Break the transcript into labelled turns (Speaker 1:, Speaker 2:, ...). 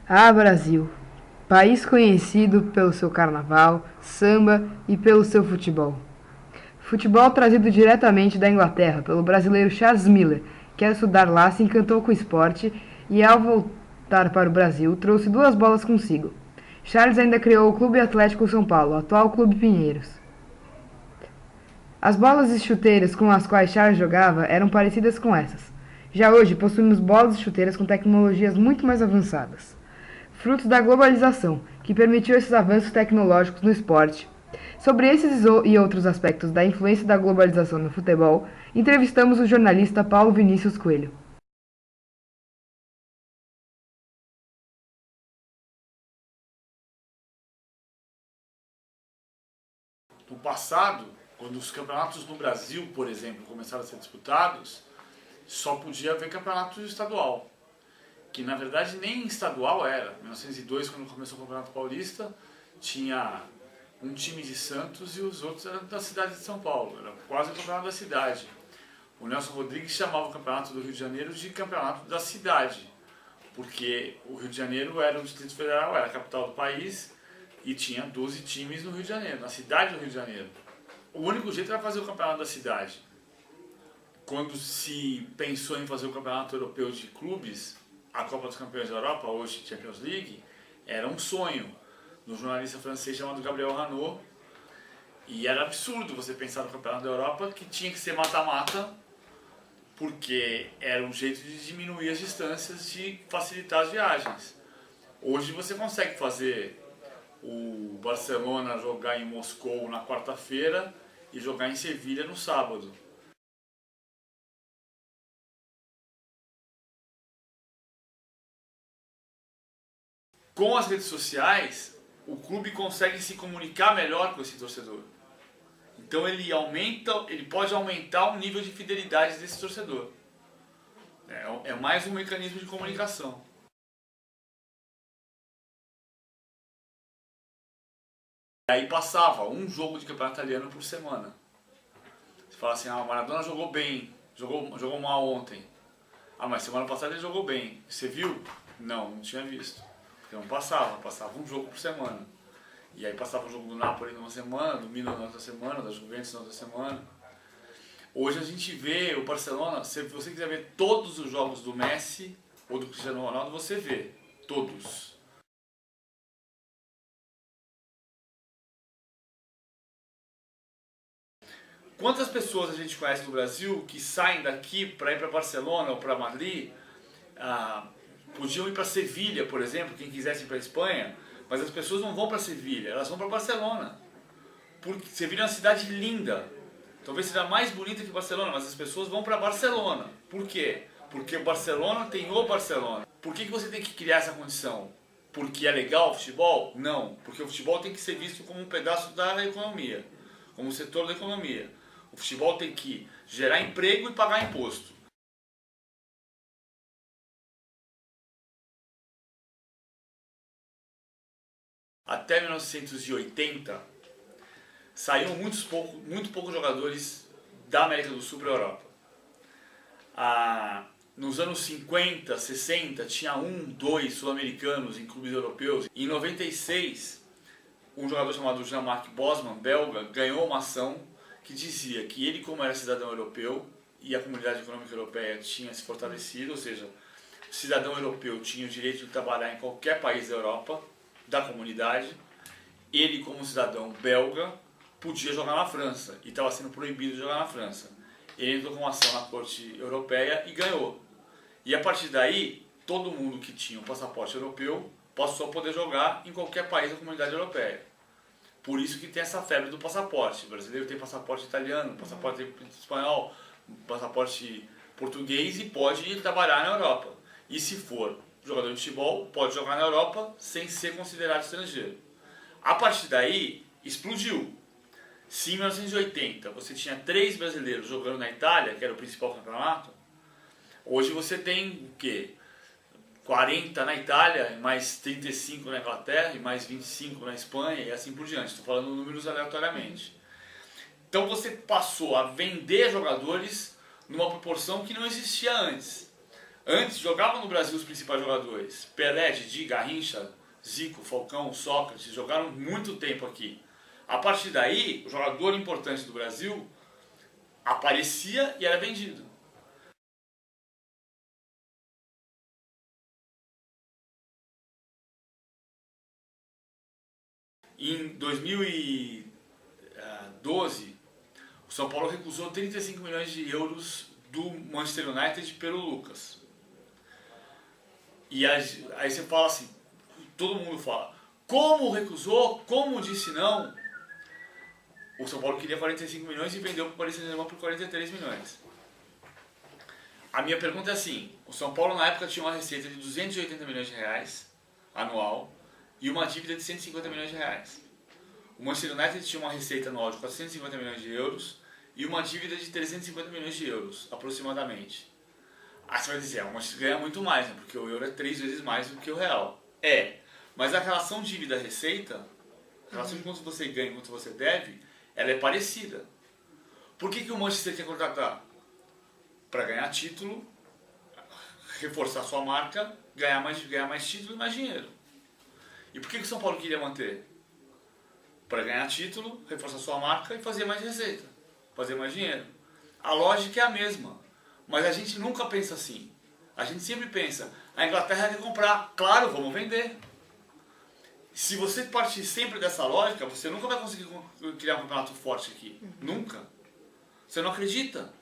Speaker 1: Ah, Brasil! País conhecido pelo seu carnaval, samba e pelo seu futebol. Futebol trazido diretamente da Inglaterra pelo brasileiro Charles Miller, que ao estudar lá se encantou com o esporte e ao voltar para o Brasil trouxe duas bolas consigo. Charles ainda criou o Clube Atlético São Paulo, atual Clube Pinheiros. As bolas e chuteiras com as quais Charles jogava eram parecidas com essas. Já hoje possuímos bolas e chuteiras com tecnologias muito mais avançadas, frutos da globalização, que permitiu esses avanços tecnológicos no esporte. Sobre esses e outros aspectos da influência da globalização no futebol, entrevistamos o jornalista Paulo Vinícius Coelho.
Speaker 2: No passado, quando os campeonatos no Brasil, por exemplo, começaram a ser disputados, só podia haver campeonato estadual, que na verdade nem estadual era. Em 1902, quando começou o Campeonato Paulista, tinha um time de Santos e os outros eram da cidade de São Paulo, era quase o campeonato da cidade. O Nelson Rodrigues chamava o campeonato do Rio de Janeiro de campeonato da cidade, porque o Rio de Janeiro era o Distrito Federal, era a capital do país, e tinha 12 times no Rio de Janeiro, na cidade do Rio de Janeiro. O único jeito era fazer o campeonato da cidade. Quando se pensou em fazer o campeonato europeu de clubes, a Copa dos Campeões da Europa, hoje Champions League, era um sonho do jornalista francês chamado Gabriel Hanot, e era absurdo você pensar no campeonato da Europa que tinha que ser mata-mata, porque era um jeito de diminuir as distâncias, de facilitar as viagens. Hoje você consegue fazer o Barcelona jogar em Moscou na quarta-feira e jogar em Sevilha no sábado. Com as redes sociais, o clube consegue se comunicar melhor com esse torcedor. Então ele pode aumentar o nível de fidelidade desse torcedor. É mais um mecanismo de comunicação. E aí passava um jogo de campeonato italiano por semana. Você fala assim, o Maradona jogou bem, jogou mal ontem. Ah, mas semana passada ele jogou bem. Você viu? Não tinha visto. Porque não passava um jogo por semana. E aí passava o jogo do Napoli numa semana, do Milan na outra semana, da Juventus na outra semana. Hoje a gente vê o Barcelona, se você quiser ver todos os jogos do Messi ou do Cristiano Ronaldo, você vê. Todos. Quantas pessoas a gente conhece no Brasil que saem daqui para ir para Barcelona ou para Madrid? Podiam ir para Sevilha, por exemplo, quem quisesse ir para Espanha, mas as pessoas não vão para Sevilha, elas vão para Barcelona. Porque Sevilha é uma cidade linda, talvez seja mais bonita que Barcelona, mas as pessoas vão para Barcelona. Por quê? Porque o Barcelona tem o Barcelona. Por que você tem que criar essa condição? Porque é legal o futebol? Não, porque o futebol tem que ser visto como um pedaço da economia, como um setor da economia. O futebol tem que gerar emprego e pagar imposto. Até 1980, saíram muito poucos jogadores da América do Sul para a Europa. Nos anos 50, 60, tinha dois sul-americanos em clubes europeus. Em 96, um jogador chamado Jean-Marc Bosman, belga, ganhou uma ação que dizia que ele, como era cidadão europeu, e a comunidade econômica europeia tinha se fortalecido, ou seja, o cidadão europeu tinha o direito de trabalhar em qualquer país da Europa, da comunidade. Ele, como cidadão belga, podia jogar na França e estava sendo proibido de jogar na França. Ele entrou com uma ação na corte europeia e ganhou. E a partir daí, todo mundo que tinha um passaporte europeu passou a poder jogar em qualquer país da comunidade europeia. Por isso que tem essa febre do passaporte. O brasileiro tem passaporte italiano, passaporte espanhol, passaporte português e pode ir trabalhar na Europa. E se for jogador de futebol, pode jogar na Europa sem ser considerado estrangeiro. A partir daí, explodiu. Se em 1980 você tinha 3 brasileiros jogando na Itália, que era o principal campeonato, hoje você tem o quê? 40 na Itália, mais 35 na Inglaterra, e mais 25 na Espanha, e assim por diante. Estou falando números aleatoriamente. Então você passou a vender jogadores numa proporção que não existia antes. Antes jogavam no Brasil os principais jogadores. Pelé, Didi, Garrincha, Zico, Falcão, Sócrates, jogaram muito tempo aqui. A partir daí, o jogador importante do Brasil aparecia e era vendido. Em 2012, o São Paulo recusou 35 milhões de euros do Manchester United pelo Lucas. E aí você fala assim, todo mundo fala, como recusou, como disse não? O São Paulo queria 45 milhões e vendeu para o Paris Saint-Germain por 43 milhões. A minha pergunta é assim, o São Paulo na época tinha uma receita de 280 milhões de reais anual e uma dívida de 150 milhões de reais. O Manchester United tinha uma receita anual de 450 milhões de euros e uma dívida de 350 milhões de euros, aproximadamente. Aí você vai dizer, o Manchester ganha muito mais, né? Porque o euro é 3 vezes mais do que o real. Mas a relação dívida-receita, a relação de quanto você ganha e quanto você deve, ela é parecida. Por que o Manchester quer contratar? Para ganhar título, reforçar sua marca, ganhar mais título e mais dinheiro. E por que o São Paulo queria manter? Para ganhar título, reforçar sua marca e fazer mais receita, fazer mais dinheiro. A lógica é a mesma, mas a gente nunca pensa assim. A gente sempre pensa, a Inglaterra quer comprar, claro, vamos vender. Se você partir sempre dessa lógica, você nunca vai conseguir criar um campeonato forte aqui. Nunca. Você não acredita.